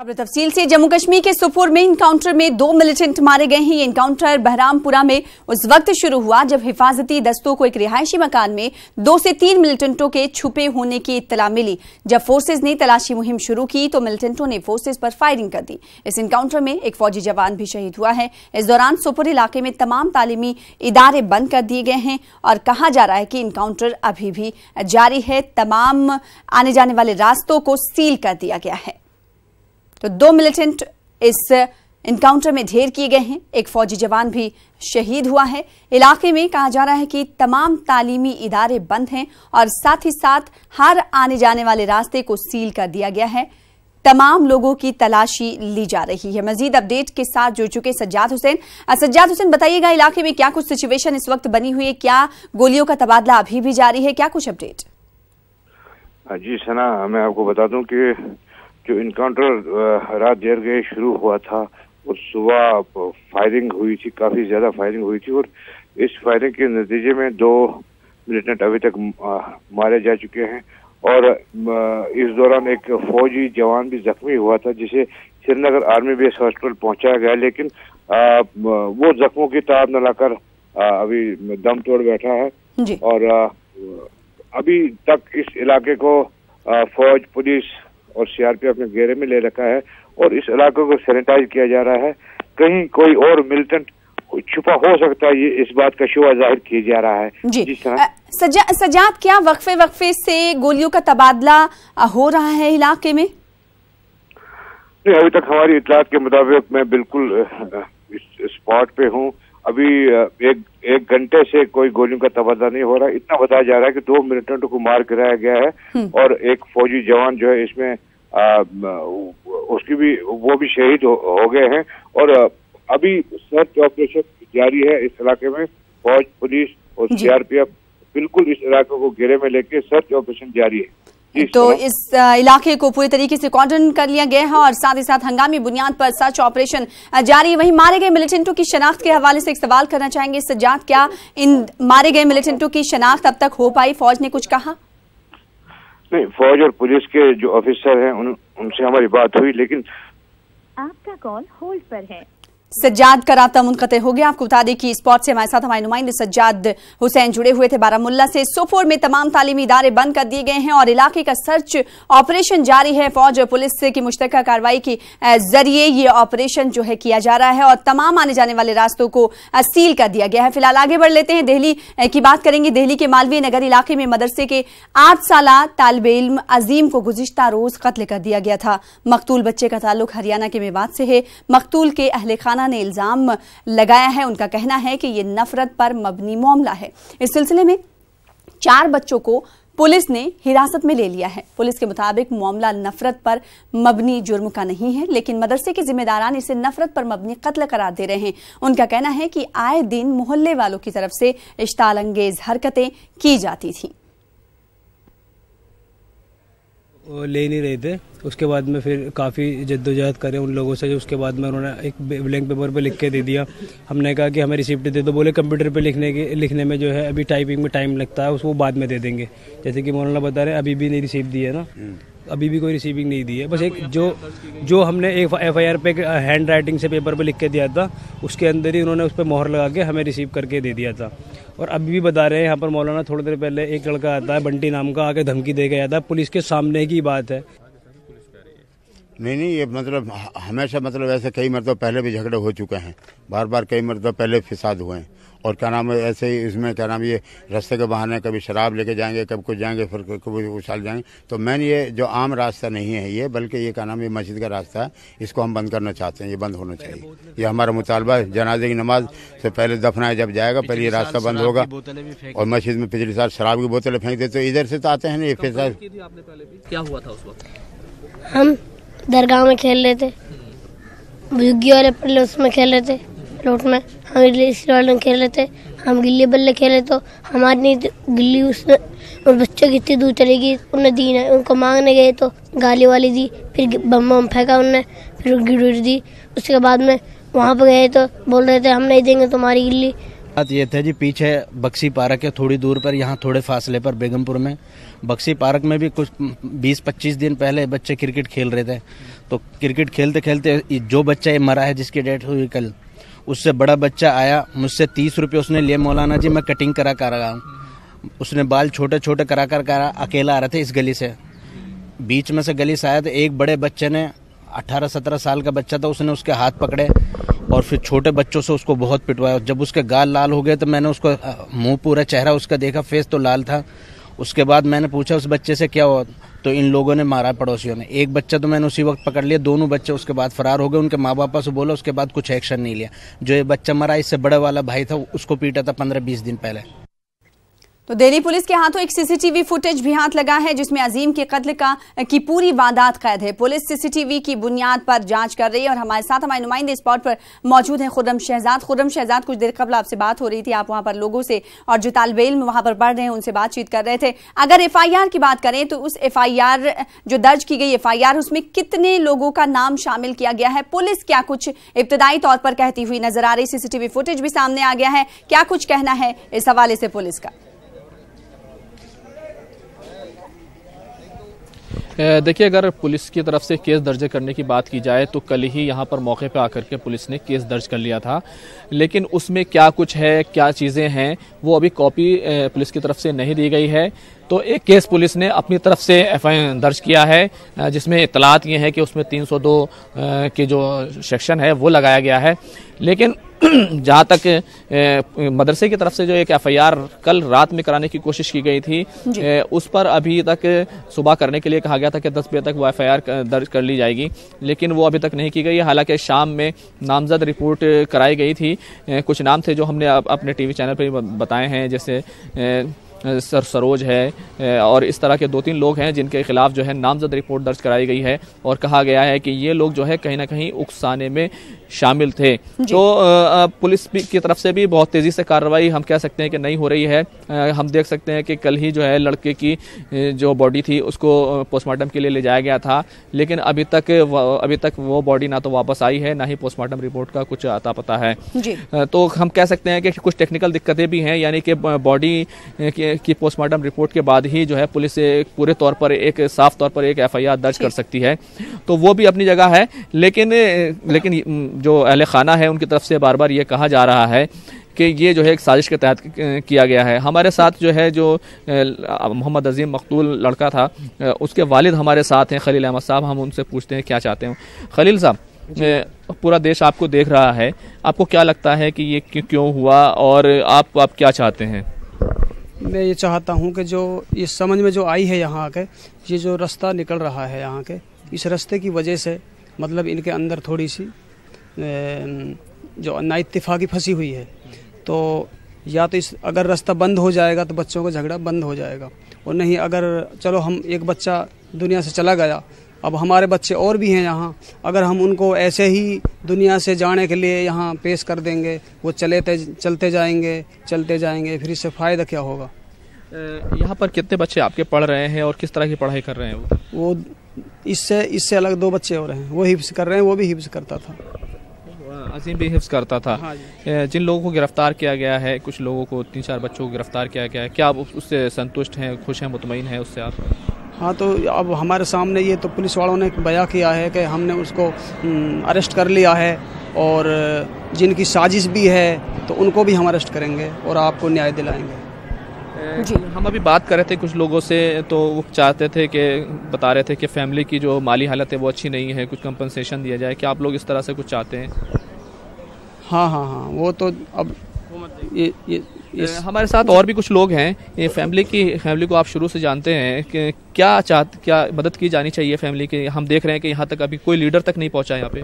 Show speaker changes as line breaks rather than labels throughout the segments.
खबर तफसील से। जम्मू कश्मीर के सोपोर में इनकाउंटर में 2 मिलिटेंट मारे गए हैं। ये इनकाउंटर बहरामपुरा में उस वक्त शुरू हुआ जब हिफाजती दस्तों को एक रिहायशी मकान में 2 से 3 मिलिटेंटों के छुपे होने की इत्तला मिली। जब फोर्सेज ने तलाशी मुहिम शुरू की तो मिलिटेंटों ने फोर्सेज पर फायरिंग कर दी। इस इनकाउंटर में एक फौजी जवान भी शहीद हुआ है। इस दौरान सोपोर इलाके में तमाम तालीमी इदारे बंद कर दिए गए हैं और कहा जा रहा है कि इनकाउंटर अभी भी जारी है। तमाम आने जाने वाले रास्तों को सील कर दिया गया है। तो 2 मिलिटेंट इस इनकाउंटर में ढेर किए गए हैं। एक फौजी जवान भी शहीद हुआ है। इलाके में कहा जा रहा है कि तमाम तालीमी इदारे बंद हैं और साथ ही साथ हर आने जाने वाले रास्ते को सील कर दिया गया है। तमाम लोगों की तलाशी ली जा रही है। मजीद अपडेट के साथ जुड़ चुके सज्जाद हुसैन। सज्जाद हुसैन, बताइएगा इलाके में क्या कुछ सिचुएशन इस वक्त बनी हुई है? क्या गोलियों का तबादला अभी भी जारी है? क्या कुछ अपडेट?
जी सना, मैं आपको बता दूं कि जो इनकाउंटर रात देर गए शुरू हुआ था और सुबह फायरिंग हुई थी, काफी ज्यादा फायरिंग हुई थी और इस फायरिंग के नतीजे में 2 मिलिटेंट अभी तक मारे जा चुके हैं और इस दौरान एक फौजी जवान भी जख्मी हुआ था जिसे श्रीनगर आर्मी बेस हॉस्पिटल पहुंचाया गया, लेकिन वो जख्मों की ताब न लाकर अभी दम तोड़ बैठा है
जी।
और अभी तक इस इलाके को फौज, पुलिस और सीआरपीएफ ने घेरे में ले रखा है और इस इलाके को सैनिटाइज किया जा रहा है। कहीं कोई और मिलिटेंट छुपा हो सकता है, ये इस बात का शुबा जाहिर किया जा रहा है।
जी सज्जाद, क्या वक्फे से गोलियों का तबादला हो रहा है इलाके में?
नहीं, अभी तक हमारी इत्तलात के मुताबिक मैं बिल्कुल इस स्पॉट पे हूँ। अभी एक घंटे से कोई गोलियों का तबादला नहीं हो रहा। इतना बताया जा रहा है कि 2 मिलिटेंटों को मार गिराया गया है और एक फौजी जवान जो है इसमें वो भी शहीद हो गए हैं और अभी सर्च ऑपरेशन जारी है इस इलाके में। फौज, पुलिस और सीआरपीएफ बिल्कुल इस इलाके को घेरे में लेके सर्च ऑपरेशन जारी है।
तो इस इलाके को पूरी तरीके से कॉर्डन कर लिया गया है और साथ ही साथ हंगामी बुनियाद पर सर्च ऑपरेशन जारी है। वहीं मारे गए मिलिटेंटों की शनाख्त के हवाले से एक सवाल करना चाहेंगे सज्जाद, क्या इन मारे गए मिलिटेंटों की शनाख्त अब तक हो पाई? फौज ने कुछ कहा?
नहीं, फौज और पुलिस के जो ऑफिसर हैं उनसे हमारी बात हुई, लेकिन
आपका कॉल होल्ड पर है।
सज्जाद का राब्ता मुनक़ते हो गया। आपको बता दें कि स्पॉट से हमारे साथ हमारे नुमाइंदे सज्जाद हुसैन जुड़े हुए थे बारामुल्ला से। सोपोर में तमाम तालीमी इदारे बंद कर दिए गए हैं और इलाके का सर्च ऑपरेशन जारी है। फौज और पुलिस की मुश्तरका कार्रवाई के जरिए ये ऑपरेशन जो है किया जा रहा है और तमाम आने जाने वाले रास्तों को सील कर दिया गया है। फिलहाल आगे बढ़ लेते हैं, दिल्ली की बात करेंगे। दिल्ली के मालवीय नगर इलाके में मदरसे के 8 साला तालिबे इल्म अजीम को गुज़िश्ता रोज कत्ल कर दिया गया था। मकतूल बच्चे का ताल्लुक हरियाणा के मेवात से है। मकतूल के अहले खाना ने इल्जाम लगाया है। उनका कहना है कि यह नफरत पर मबनी मामला है। इस सिलसिले में 4 बच्चों को पुलिस ने हिरासत में ले लिया है। पुलिस के मुताबिक मामला नफरत पर मबनी जुर्म का नहीं है, लेकिन मदरसे के जिम्मेदारान इसे नफरत पर मबनी कत्ल करार दे रहे हैं। उनका कहना है कि आए दिन मोहल्ले वालों की तरफ से इश्ताल अंगेज हरकतें की जाती थी।
वो ले नहीं रहे थे। उसके बाद में फिर काफ़ी जद्दोजहद करे उन लोगों से। उसके बाद में उन्होंने एक ब्लैंक पेपर पे लिख के दे दिया। हमने कहा कि हमें रिसिप्ट दे दो। बोले कंप्यूटर पे लिखने में जो है अभी टाइपिंग में टाइम लगता है, उसको बाद में दे देंगे। जैसे कि मौलाना बता रहे हैं अभी भी नहीं रिसीव दी है ना, अभी भी कोई रिसीविंग नहीं दी है। बस एक जो हमने एक FIR पे हैंड राइटिंग से पेपर पे लिख के दिया था, उसके अंदर ही उन्होंने उस पर मोहर लगा के हमें रिसीव करके दे दिया था। और अभी भी बता रहे हैं यहाँ पर मौलाना, थोड़ी देर पहले एक लड़का आता है बंटी नाम का, आके धमकी दे गया था। पुलिस के सामने की बात है।
नहीं, ये मतलब हमेशा मतलब ऐसे कई मरतबा पहले भी झगड़े हो चुके हैं, बार कई मरतबा पहले फिसाद हुए हैं। और क्या नाम है, ऐसे ही इसमें क्या नाम, ये रास्ते के बहाने कभी शराब लेके जाएंगे, कभी कुछ जाएंगे, फिर कभी उछाल जाएंगे। तो मैंने ये जो आम रास्ता नहीं है ये, बल्कि ये क्या नाम, ये मस्जिद का रास्ता है, इसको हम बंद करना चाहते हैं। ये बंद होना चाहिए, ये हमारा मुतालबा है। जनाजे की नमाज से पहले दफनाया जब जाएगा, पहले ये रास्ता बंद होगा। और मस्जिद में पिछले साल शराब की बोतलें फेंक देते, तो इधर से तो आते हैं ना ये फिसाद।
क्या हुआ था उस वक्त?
हम दरगाह में खेल रहे थे, बुजुर्गी वाले पल्ले उसमें खेल रहे थे, रोड में हम वाले खेल रहे थे, हम गिल्ली बल्ले खेले तो हमारी गिल्ली उसने और बच्चों की इतनी दूर चली गई, उन्हें दी ना। उनको मांगने गए तो गाली वाली दी, फिर बम फेंका उनने, फिर गिर दी। उसके बाद में वहाँ पर गए तो बोल रहे थे हम नहीं देंगे तुम्हारी गिल्ली।
बात ये था जी, पीछे बक्सी पार्क है थोड़ी दूर पर, यहाँ थोड़े फासले पर बेगमपुर में। बक्सी पार्क में भी कुछ 20-25 दिन पहले बच्चे क्रिकेट खेल रहे थे। तो क्रिकेट खेलते खेलते जो बच्चा ये मरा है, जिसकी डेथ हुई कल, उससे बड़ा बच्चा आया, मुझसे 30 रुपये उसने लिए, मौलाना जी मैं कटिंग करा रहा हूँ। उसने बाल छोटे छोटे करा अकेला आ रहे थे इस गली से, बीच में से गली से आया। तो एक बड़े बच्चे ने, 18-17 साल का बच्चा था, उसने उसके हाथ पकड़े और फिर छोटे बच्चों से उसको बहुत पिटवाया। जब उसके गाल लाल हो गए तो मैंने उसको मुंह, पूरा चेहरा उसका देखा, फेस तो लाल था। उसके बाद मैंने पूछा उस बच्चे से क्या हुआ, तो इन लोगों ने मारा, पड़ोसियों ने। एक बच्चा तो मैंने उसी वक्त पकड़ लिया, दोनों बच्चे उसके बाद फरार हो गए। उनके माँ बाप से बोला, उसके बाद कुछ एक्शन नहीं लिया। जो ये बच्चा मरा, इससे बड़े वाला भाई था, उसको पीटा था 15-20 दिन पहले।
तो दिल्ली पुलिस के हाथों एक सीसीटीवी फुटेज भी हाथ लगा है, जिसमें अजीम के कत्ल की पूरी वारदात कैद है। पुलिस सीसीटीवी की बुनियाद पर जांच कर रही है और हमारे साथ हमारे नुमाइंदे स्पॉट पर मौजूद हैं खुर्रम शहजाद। खुर्रम शहजाद, कुछ देर कबल आपसे बात हो रही थी, आप वहां पर लोगों से और जो तालिबे इल्म वहां पर पढ़ रहे हैं उनसे बातचीत कर रहे थे। अगर FIR की बात करें तो उस FIR जो दर्ज की गई FIR, उसमें कितने लोगों का नाम शामिल किया गया है? पुलिस क्या कुछ इब्तदाई तौर पर कहती हुई नजर आ रही? सीसीटीवी फुटेज भी सामने आ गया है, क्या कुछ कहना है इस हवाले से पुलिस का?
देखिए, अगर पुलिस की तरफ से केस दर्ज करने की बात की जाए तो कल ही यहाँ पर मौके पे आकर के पुलिस ने केस दर्ज कर लिया था, लेकिन उसमें क्या कुछ है, क्या चीज़ें हैं, वो अभी कॉपी पुलिस की तरफ से नहीं दी गई है। तो एक केस पुलिस ने अपनी तरफ से FIR दर्ज किया है, जिसमें इतलात ये है कि उसमें 302 के जो सेक्शन है वो लगाया गया है। लेकिन जहाँ तक मदरसे की तरफ से जो एक FIR कल रात में कराने की कोशिश की गई थी, उस पर अभी तक सुबह करने के लिए कहा गया था कि 10 बजे तक वो FIR दर्ज कर ली जाएगी, लेकिन वो अभी तक नहीं की गई है। हालांकि शाम में नामजद रिपोर्ट कराई गई थी। कुछ नाम थे जो हमने अपने TV चैनल पर बताए हैं, जैसे सर सरोज है और इस तरह के 2-3 लोग हैं जिनके खिलाफ जो है नामजद रिपोर्ट दर्ज कराई गई है और कहा गया है कि ये लोग जो है कहीं ना कहीं उकसाने में शामिल थे। तो पुलिस की तरफ से भी बहुत तेज़ी से कार्रवाई हम कह सकते हैं कि नहीं हो रही है। हम देख सकते हैं कि कल ही जो है लड़के की जो बॉडी थी उसको पोस्टमार्टम के लिए ले जाया गया था, लेकिन अभी तक वो बॉडी ना तो वापस आई है, ना ही पोस्टमार्टम रिपोर्ट का कुछ अता पता है। तो हम कह सकते हैं कि कुछ टेक्निकल दिक्कतें भी हैं, यानी कि बॉडी की पोस्टमार्टम रिपोर्ट के बाद ही जो है पुलिस पूरे तौर पर एक साफ तौर पर एक FIR दर्ज कर सकती है। तो वो भी अपनी जगह है, लेकिन जो अहले खाना है उनकी तरफ से बार बार ये कहा जा रहा है कि ये जो है एक साजिश के तहत किया गया है। हमारे साथ जो है जो मोहम्मद अजीम मकतूल लड़का था, उसके वालिद हमारे साथ हैं, खलील अहमद साहब। हम उनसे पूछते हैं क्या चाहते हैं। खलील साहब, पूरा देश आपको देख रहा है, आपको क्या लगता है कि ये क्यों हुआ और आप क्या चाहते हैं?
मैं ये चाहता हूँ कि जो ये समझ में जो आई है यहाँ के, ये जो रास्ता निकल रहा है यहाँ के, इस रास्ते की वजह से मतलब इनके अंदर थोड़ी सी जो नाइत्तेफाकी फंसी हुई है। तो या तो अगर रास्ता बंद हो जाएगा तो बच्चों का झगड़ा बंद हो जाएगा, और नहीं अगर चलो हम एक बच्चा दुनिया से चला गया, अब हमारे बच्चे और भी हैं यहाँ, अगर हम उनको ऐसे ही दुनिया से जाने के लिए यहाँ पेश कर देंगे, वो चलते जाएंगे, फिर इससे फ़ायदा क्या होगा?
यहाँ पर कितने बच्चे आपके पढ़ रहे हैं और किस तरह की पढ़ाई कर रहे हैं?
वो इससे अलग 2 बच्चे और हैं, वो हिफ्ज़ कर रहे हैं, वो भी हिफ्ज़ करता था।
अजीम भी हिफ्ज़ करता था।
हाँ,
जिन लोगों को गिरफ्तार किया गया है, कुछ लोगों को 3-4 बच्चों को गिरफ्तार किया गया है, क्या आप उससे संतुष्ट हैं, खुश हैं, मुतमईन हैं उससे आप?
हाँ, तो अब हमारे सामने ये तो पुलिस वालों ने बयां किया है कि हमने उसको अरेस्ट कर लिया है, और जिनकी साजिश भी है तो उनको भी हम अरेस्ट करेंगे और आपको न्याय दिलाएंगे।
जी, हम अभी बात कर रहे थे कुछ लोगों से, तो वो चाहते थे कि बता रहे थे कि फैमिली की जो माली हालत है वो अच्छी नहीं है, कुछ कंपनसेशन दिया जाए। क्या आप लोग इस तरह से कुछ चाहते हैं?
हाँ, वो तो अब
हमारे साथ और भी कुछ लोग हैं। ये फैमिली को आप शुरू से जानते हैं कि क्या मदद की जानी चाहिए फैमिली की? हम देख रहे हैं कि यहाँ तक अभी कोई लीडर तक नहीं पहुँचा यहाँ पे।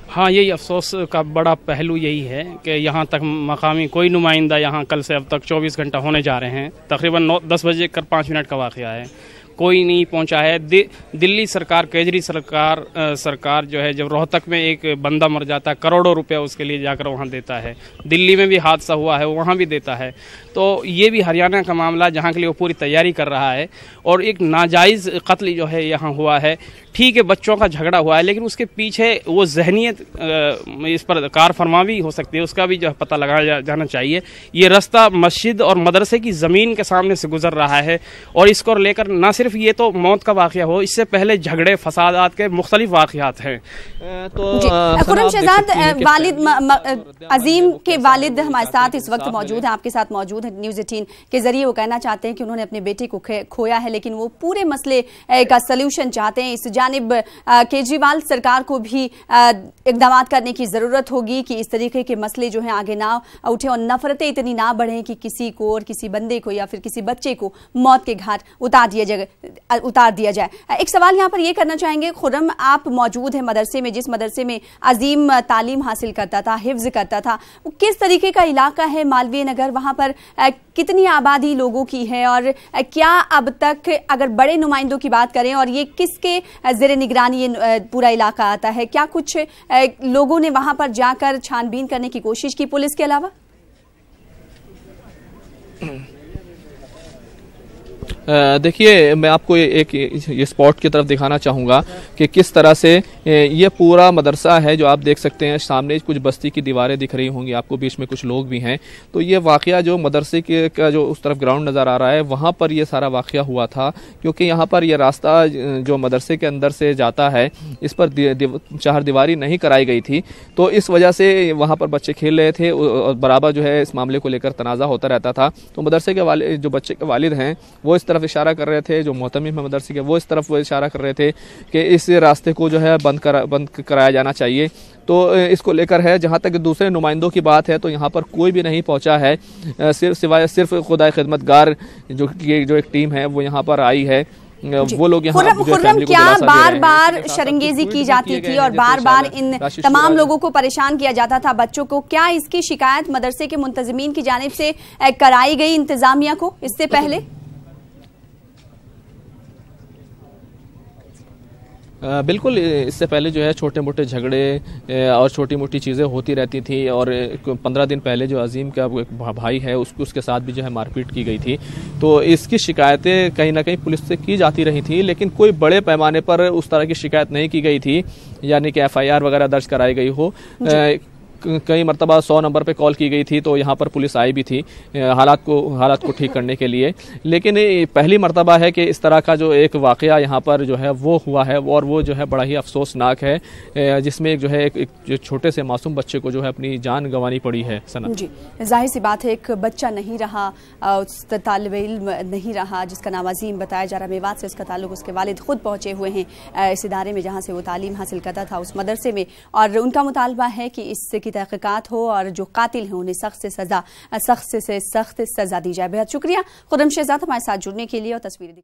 हाँ, यही अफसोस का बड़ा पहलू यही है कि यहाँ तक मकामी कोई नुमाइंदा यहाँ कल से अब तक 24 घंटा होने जा रहे हैं, तकरीबन 10 बजे कर 5 मिनट का वाक़या है, कोई नहीं पहुंचा है। दिल्ली सरकार, केजरीवाल सरकार जो है, जब रोहतक में एक बंदा मर जाता है करोड़ों रुपया उसके लिए जाकर वहां देता है। दिल्ली में भी हादसा हुआ है, वहां भी देता है। तो ये भी हरियाणा का मामला जहां के लिए वो पूरी तैयारी कर रहा है। और एक नाजायज़ कत्ल जो है यहाँ हुआ है। ठीक है, बच्चों का झगड़ा हुआ है, लेकिन उसके पीछे वो जहनियत, इस पर कार फरमा भी हो सकती है, उसका भी जो है पता लगाया जाना चाहिए। ये रास्ता मस्जिद और मदरसे की ज़मीन के सामने से गुजर रहा है और इसको लेकर ना सिर्फ ये तो मौत का वाक़या हो, इससे पहले झगड़े फसादात के मुख्तलिफ वाक़यात हैं।
तो खुर्रम शहजाद, वालिद अजीम के वालिद हमारे साथ इस वक्त मौजूद हैं, आपके साथ मौजूद हैं। न्यूज़ 18 के जरिए वो कहना चाहते हैं कि उन्होंने अपने बेटे को खोया है, लेकिन वो पूरे मसले का सल्यूशन चाहते हैं। इस जानिब केजरीवाल सरकार को भी इक़दाम करने की ज़रूरत होगी कि इस तरीके के मसले जो हैं आगे ना उठे और नफरतें इतनी ना बढ़ें कि किसी को और किसी बंदे को या फिर किसी बच्चे को मौत के घाट उतार दिया जाए। एक सवाल यहाँ पर यह करना चाहेंगे, खुर्रम, आप मौजूद हैं मदरसे में, जिस मदरसे में अजीम तालीम हासिल करता था, हिफ्ज करता था, वो किस तरीके का इलाका है मालवीय नगर? वहाँ पर कितनी आबादी लोगों की है और क्या अब तक, अगर बड़े नुमाइंदों की बात करें, और ये किसके ज़ेरे निगरानी ये पूरा इलाका आता है? क्या कुछ लोगों ने वहां पर जाकर छानबीन करने की कोशिश की पुलिस के अलावा?
देखिए, मैं आपको एक ये स्पॉट की तरफ दिखाना चाहूँगा कि किस तरह से ये पूरा मदरसा है जो आप देख सकते हैं। सामने कुछ बस्ती की दीवारें दिख रही होंगी आपको, बीच में कुछ लोग भी हैं। तो ये वाक़या जो मदरसे का जो उस तरफ ग्राउंड नज़र आ रहा है, वहाँ पर ये सारा वाक़या हुआ था। क्योंकि यहाँ पर ये रास्ता जो मदरसे के अंदर से जाता है, इस पर चारदीवारी नहीं कराई गई थी। तो इस वजह से वहाँ पर बच्चे खेल रहे थे और बराबर जो है इस मामले को लेकर तनाज़ा होता रहता था। तो मदरसे के जो बच्चे के वालिद हैं वो इस तरफ इशारा कर रहे थे, जो मोहतमिम मदरसे के वो इस तरफ वो इशारा कर रहे थे कि इस रास्ते को जो है बंद कराया जाना चाहिए। तो इसको लेकर है। जहाँ तक दूसरे नुमाइंदों की बात है तो यहाँ पर कोई भी नहीं पहुँचा है, सिर्फ खुदा खिदमतगार जो एक टीम है वो यहाँ पर आई है। वो लोग यहाँ
क्या बार बार शर्मंगेजी की जाती थी और बार बार इन तमाम लोगों को परेशान किया जाता था, बच्चों को? क्या इसकी शिकायत मदरसे के मुंतजिमीन की जानिब से कराई गई इंतजामिया को इससे पहले?
बिल्कुल, इससे पहले जो है छोटे मोटे झगड़े और छोटी मोटी चीज़ें होती रहती थी। और 15 दिन पहले जो अजीम का एक भाई है उसके साथ भी जो है मारपीट की गई थी। तो इसकी शिकायतें कहीं ना कहीं पुलिस से की जाती रही थी, लेकिन कोई बड़े पैमाने पर उस तरह की शिकायत नहीं की गई थी, यानी कि FIR वगैरह दर्ज कराई गई हो। कई मरतबा 100 नंबर पे कॉल की गई थी, तो यहाँ पर पुलिस आई भी थी हालात को ठीक करने के लिए। लेकिन पहली मरतबा है कि इस तरह का जो एक वाक़या यहाँ पर जो है वो हुआ है, और वो जो है बड़ा ही अफसोसनाक है, जिसमें जो है एक जो छोटे से मासूम बच्चे को जो है अपनी जान गंवानी पड़ी है। सना
जी, जाहिर सी बात है, एक बच्चा नहीं रहा, तालिब इल्म नहीं रहा, जिसका नाम अजीम बताया जा रहा है। मेवात से उसका ताल्लुक, उसके वालिद खुद पहुँचे हुए हैं इस इदारे में जहाँ से वो तालीम हासिल करता था, उस मदरसे में, और उनका मुतालबा है कि इससे तहक़ीक़ात हो और जो कातिल हैं उन्हें सख्त से सख्त सज़ा दी जाए। बेहद शुक्रिया खुर्रम शहजाद हमारे साथ जुड़ने के लिए और तस्वीरें